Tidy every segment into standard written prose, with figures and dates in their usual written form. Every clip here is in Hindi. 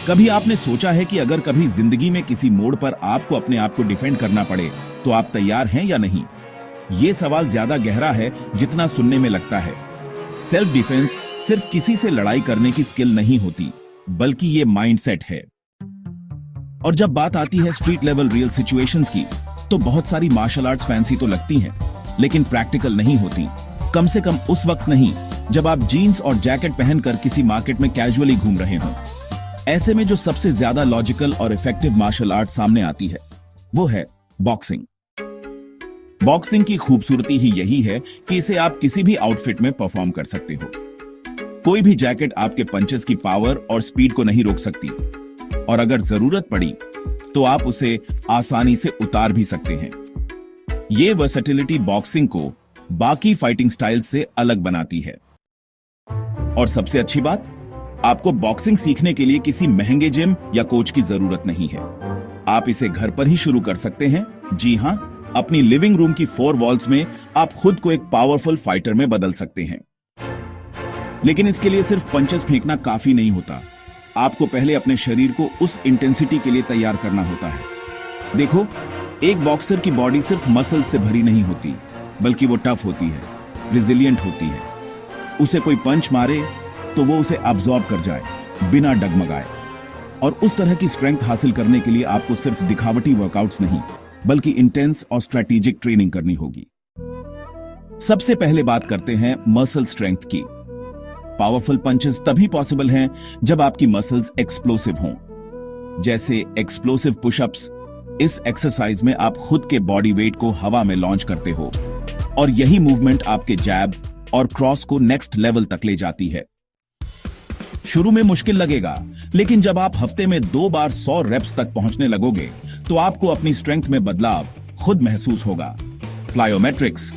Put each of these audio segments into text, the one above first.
कभी आपने सोचा है कि अगर कभी जिंदगी में किसी मोड़ पर आपको अपने आप को डिफेंड करना पड़े तो आप तैयार हैं या नहीं? ये सवाल ज्यादा गहरा है जितना सुनने में लगता है। सेल्फ डिफेंस सिर्फ किसी से लड़ाई करने की स्किल नहीं होती, बल्कि ये माइंडसेट है। और जब बात आती है स्ट्रीट लेवल रियल सिचुएशंस की, तो बहुत सारी मार्शल आर्ट्स फैंसी तो लगती हैं, लेकिन प्रैक्टिकल नहीं होती। कम से कम उस वक्त नहीं जब आप जीन्स और जैकेट पहनकर किसी मार्केट में कैजुअली घूम रहे हों। ऐसे में जो सबसे ज्यादा लॉजिकल और इफेक्टिव मार्शल आर्ट सामने आती है वो है बॉक्सिंग। बॉक्सिंग की खूबसूरती ही यही है कि इसे आप किसी भी आउटफिट में परफॉर्म कर सकते हो। कोई भी जैकेट आपके पंचेस की पावर और स्पीड को नहीं रोक सकती, और अगर जरूरत पड़ी तो आप उसे आसानी से उतार भी सकते हैं। ये वर्सेटिलिटी बॉक्सिंग को बाकी फाइटिंग स्टाइल से अलग बनाती है। और सबसे अच्छी बात, आपको बॉक्सिंग सीखने के लिए किसी महंगे जिम या कोच की जरूरत नहीं है। आप इसे घर पर ही शुरू कर सकते हैं। जी हां, अपनी लिविंग रूम की 4 वॉल्स में आप खुद को एक पावरफुल फाइटर में बदल सकते हैं। लेकिन इसके लिए सिर्फ पंचेस फेंकना काफी नहीं होता। आपको पहले अपने शरीर को उस इंटेंसिटी के लिए तैयार करना होता है। देखो, एक बॉक्सर की बॉडी सिर्फ मसल से भरी नहीं होती, बल्कि वो टफ होती है, रिजिलियंट होती है। उसे कोई पंच मारे तो वो उसे अब्सॉर्ब कर जाए बिना डगमगाए। और उस तरह की स्ट्रेंथ हासिल करने के लिए आपको सिर्फ दिखावटी वर्कआउट्स नहीं, बल्कि इंटेंस और स्ट्रेटेजिक ट्रेनिंग करनी होगी। सबसे पहले बात करते हैं मसल स्ट्रेंथ की। पावरफुल पंचेस तभी पॉसिबल हैं जब आपकी मसल्स एक्सप्लोसिव हों, जैसे एक्सप्लोसिव पुशअप्स। इस एक्सरसाइज में आप खुद के बॉडी वेट को हवा में लॉन्च करते हो, और यही मूवमेंट आपके जैब और क्रॉस को नेक्स्ट लेवल तक ले जाती है। शुरू में मुश्किल लगेगा, लेकिन जब आप हफ्ते में 2 बार 100 रेप्स तक पहुंचने लगोगे तो आपको अपनी स्ट्रेंथ में बदलाव खुद महसूस होगा। प्लायोमेट्रिक्स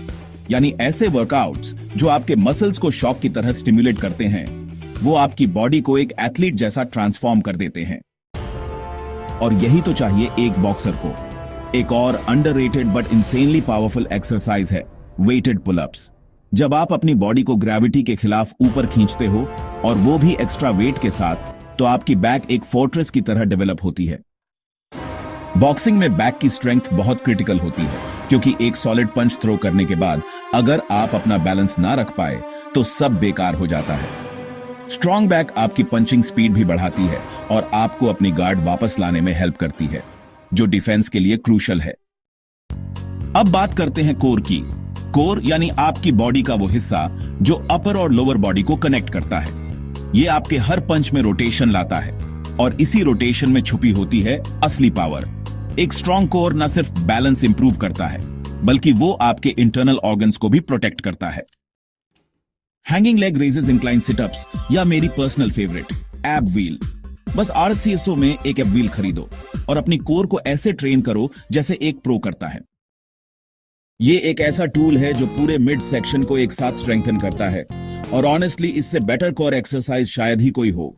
यानी ऐसे वर्कआउट्स जो आपके मसल्स को शॉक की तरह स्टिम्युलेट करते हैं, वो आपकी बॉडी को एक एथलीट जैसा ट्रांसफॉर्म कर देते हैं। और यही तो चाहिए एक बॉक्सर को। एक और underrated but insanely powerful exercise है वेटेड पुलअप्स। जब आप अपनी बॉडी को ग्रेविटी के खिलाफ ऊपर खींचते हो, और वो भी एक्स्ट्रा वेट के साथ, तो आपकी बैक एक फोर्ट्रेस की तरह डेवलप होती है। बॉक्सिंग में बैक की स्ट्रेंथ बहुत क्रिटिकल होती है, क्योंकि एक सॉलिड पंच थ्रो करने के बाद अगर आप अपना बैलेंस ना रख पाए तो सब बेकार हो जाता है। स्ट्रॉन्ग बैक आपकी पंचिंग स्पीड भी बढ़ाती है और आपको अपनी गार्ड वापस लाने में हेल्प करती है, जो डिफेंस के लिए क्रूशल है। अब बात करते हैं कोर की। कोर यानी आपकी बॉडी का वो हिस्सा जो अपर और लोअर बॉडी को कनेक्ट करता है। ये आपके हर पंच में रोटेशन लाता है, और इसी रोटेशन में छुपी होती है असली पावर। एक स्ट्रॉन्ग कोर न सिर्फ बैलेंस इंप्रूव करता है, बल्कि वो आपके इंटरनल ऑर्गन्स को भी प्रोटेक्ट करता है। Hanging leg raises, incline sit-ups, या मेरी पर्सनल फेवरेट एब व्हील। बस RCSO में एक एब व्हील खरीदो और अपनी कोर को ऐसे ट्रेन करो जैसे एक प्रो करता है। ये एक ऐसा टूल है जो पूरे मिड सेक्शन को एक साथ स्ट्रेंथन करता है, और ऑनेस्टली इससे बेटर कोर एक्सरसाइज शायद ही कोई हो।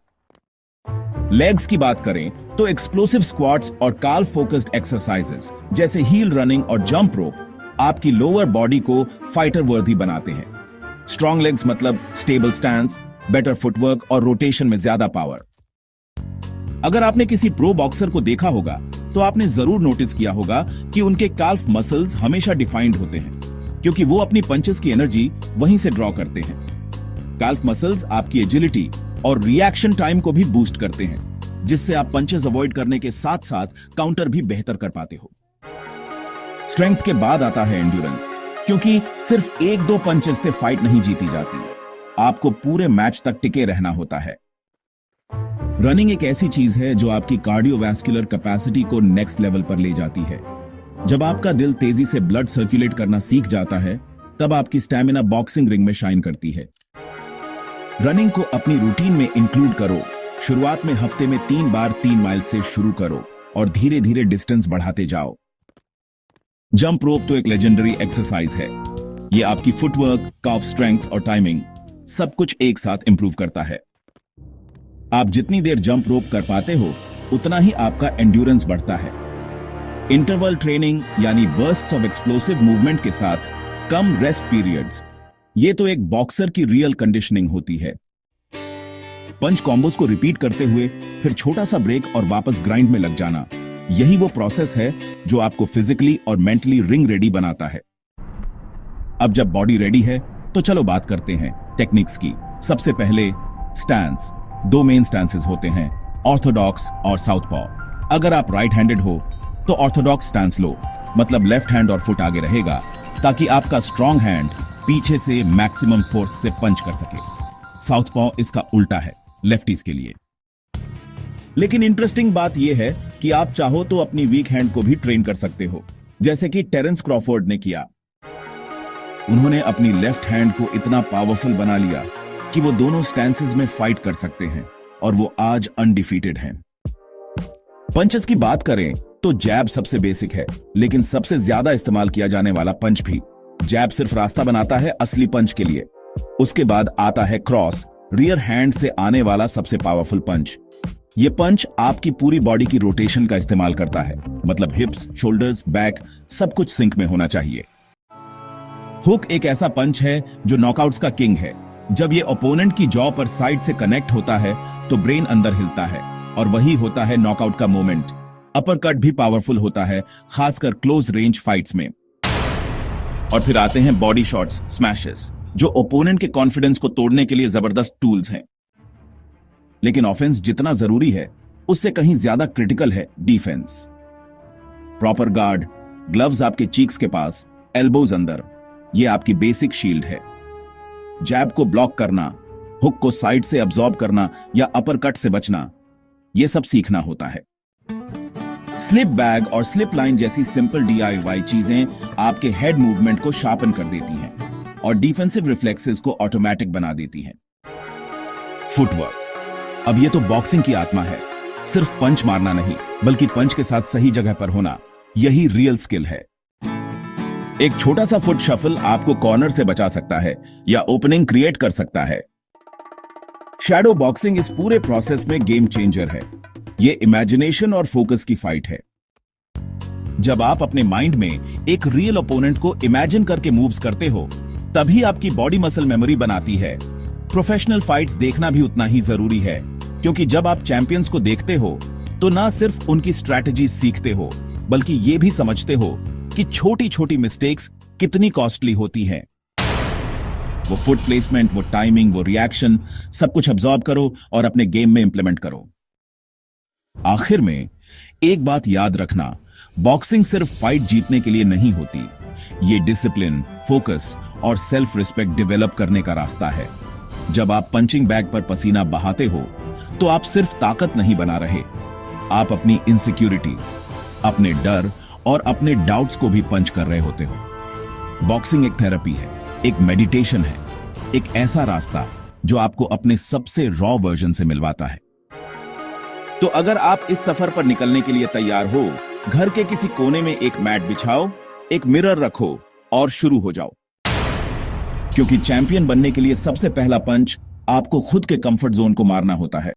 लेग्स की बात करें तो एक्सप्लोसिव स्क्वाट्स और काल फोकस्ड एक्सरसाइजेस जैसे हील रनिंग और जंप रोप आपकी लोअर बॉडी को फाइटर वर्दी बनाते हैं। स्ट्रॉन्ग लेग्स मतलब स्टेबल स्टैंस, बेटर फुटवर्क और रोटेशन में ज्यादा पावर। अगर आपने किसी प्रो बॉक्सर को देखा होगा तो आपने जरूर नोटिस किया होगा कि उनके काल्फ मसल्स हमेशा डिफाइंड होते हैं, क्योंकि वो अपनी पंचेस की एनर्जी वहीं से ड्रॉ करते हैं। काल्फ मसल्स आपकी एजिलिटी और रिएक्शन टाइम को भी बूस्ट करते हैं, जिससे आप पंचेस अवॉइड करने के साथ साथ काउंटर भी बेहतर कर पाते हो। स्ट्रेंथ के बाद आता है एंड्योरेंस, क्योंकि सिर्फ 1-2 पंचेस से फाइट नहीं जीती जाती, आपको पूरे मैच तक टिके रहना होता है। रनिंग एक ऐसी चीज है जो आपकी कार्डियोवैस्कुलर कैपेसिटी को नेक्स्ट लेवल पर ले जाती है। जब आपका दिल तेजी से ब्लड सर्कुलेट करना सीख जाता है, तब आपकी स्टैमिना बॉक्सिंग रिंग में शाइन करती है। रनिंग को अपनी रूटीन में इंक्लूड करो। शुरुआत में हफ्ते में 3 बार 3 माइल से शुरू करो और धीरे धीरे डिस्टेंस बढ़ाते जाओ। जंप रोप तो एक लेजेंडरी एक्सरसाइज है। यह आपकी फुटवर्क, काफ स्ट्रेंथ और टाइमिंग सब कुछ एक साथ इंप्रूव करता है। आप जितनी देर जंप रोप कर पाते हो, उतना ही आपका एंड्योरेंस बढ़ता है। इंटरवल ट्रेनिंग यानी बर्स्ट्स ऑफ एक्सप्लोसिव मूवमेंट के साथ कम रेस्ट पीरियड्स, ये तो एक बॉक्सर की रियल कंडीशनिंग होती है। पंच कॉम्बोज को रिपीट करते हुए फिर छोटा सा ब्रेक और वापस ग्राइंड में लग जाना, यही वो प्रोसेस है जो आपको फिजिकली और मेंटली रिंग रेडी बनाता है। अब जब बॉडी रेडी है तो चलो बात करते हैं टेक्निक्स की। सबसे पहले स्टैंस। दो मेन स्टैंसेस होते हैं, ऑर्थोडॉक्स और साउथपॉ। अगर आप राइट हैंडेड हो तो ऑर्थोडॉक्स स्टैंस लो, मतलब लेफ्ट हैंड और फुट आगे रहेगा ताकि आपका स्ट्रॉन्ग हैंड पीछे से मैक्सिमम फोर्स से पंच कर सके। साउथपॉ इसका उल्टा है लेफ्टीज के लिए। लेकिन इंटरेस्टिंग बात यह है कि आप चाहो तो अपनी वीक हैंड को भी ट्रेन कर सकते हो, जैसे कि टेरेंस क्रॉफोर्ड ने किया। उन्होंने अपनी लेफ्ट हैंड को इतना पावरफुल बना लिया कि वो दोनों स्टैंसेस में फाइट कर सकते हैं और वो आज अनडिफीटेड हैं। पंचेस की बात करें तो जैब सबसे बेसिक है, लेकिन सबसे ज्यादा इस्तेमाल किया जाने वाला पंच भी। जैब सिर्फ रास्ता बनाता है असली पंच के लिए। उसके बाद आता है क्रॉस, रियर हैंड से आने वाला सबसे पावरफुल पंच। ये पंच आपकी पूरी बॉडी की रोटेशन का इस्तेमाल करता है, मतलब हिप्स, शोल्डर्स, बैक सब कुछ सिंक में होना चाहिए। हुक एक ऐसा पंच है जो नॉकआउट्स का किंग है। जब ये ओपोनेंट की जॉ पर साइड से कनेक्ट होता है तो ब्रेन अंदर हिलता है और वही होता है नॉकआउट का मोमेंट। अपर कट भी पावरफुल होता है, खासकर क्लोज रेंज फाइट्स में। और फिर आते हैं बॉडी शॉट्स, स्मैशेस, जो ओपोनेंट के कॉन्फिडेंस को तोड़ने के लिए जबरदस्त टूल्स हैं। लेकिन ऑफेंस जितना जरूरी है उससे कहीं ज्यादा क्रिटिकल है डिफेंस। प्रॉपर गार्ड, ग्लव्स आपके चीक्स के पास, एल्बोज अंदर, ये आपकी बेसिक शील्ड है। जैब को ब्लॉक करना, हुक को साइड से अब्सॉर्ब करना या अपर कट से बचना, यह सब सीखना होता है। स्लिप बैग और स्लिप लाइन जैसी सिंपल DIY चीजें आपके हेड मूवमेंट को शार्पन कर देती हैं और डिफेंसिव रिफ्लेक्सेस को ऑटोमेटिक बना देती हैं। फुटवर्क, अब ये तो बॉक्सिंग की आत्मा है। सिर्फ पंच मारना नहीं, बल्कि पंच के साथ सही जगह पर होना, यही रियल स्किल है। एक छोटा सा फुट शफल आपको कॉर्नर से बचा सकता है या ओपनिंग क्रिएट कर सकता है। शैडो बॉक्सिंग इस पूरे प्रोसेस में गेम चेंजर है। यह इमेजिनेशन और फोकस की फाइट है। जब आप अपने माइंड में एक रियल ओपोनेंट को इमेजिन करके मूव्स करते हो, तभी आपकी बॉडी मसल मेमोरी बनाती है। प्रोफेशनल फाइट्स देखना भी उतना ही जरूरी है, क्योंकि जब आप चैंपियंस को देखते हो तो ना सिर्फ उनकी स्ट्रैटेजी सीखते हो, बल्कि ये भी समझते हो कि छोटी छोटी मिस्टेक्स कितनी कॉस्टली होती हैं। वो फुट प्लेसमेंट, वो टाइमिंग, वो रिएक्शन, सब कुछ अब्सॉर्ब करो और अपने गेम में इंप्लीमेंट करो। आखिर में एक बात याद रखना, बॉक्सिंग सिर्फ फाइट जीतने के लिए नहीं होती। ये डिसिप्लिन, फोकस और सेल्फ रिस्पेक्ट डेवलप करने का रास्ता है। जब आप पंचिंग बैग पर पसीना बहाते हो तो आप सिर्फ ताकत नहीं बना रहे, आप अपनी इनसिक्योरिटीज, अपने डर और अपने डाउट्स को भी पंच कर रहे होते हो। बॉक्सिंग एक थेरेपी है, एक मेडिटेशन है, एक ऐसा रास्ता जो आपको अपने सबसे रॉ वर्जन से मिलवाता है। तो अगर आप इस सफर पर निकलने के लिए तैयार हो, घर के किसी कोने में एक मैट बिछाओ, एक मिरर रखो और शुरू हो जाओ। क्योंकि चैंपियन बनने के लिए सबसे पहला पंच आपको खुद के कंफर्ट जोन को मारना होता है।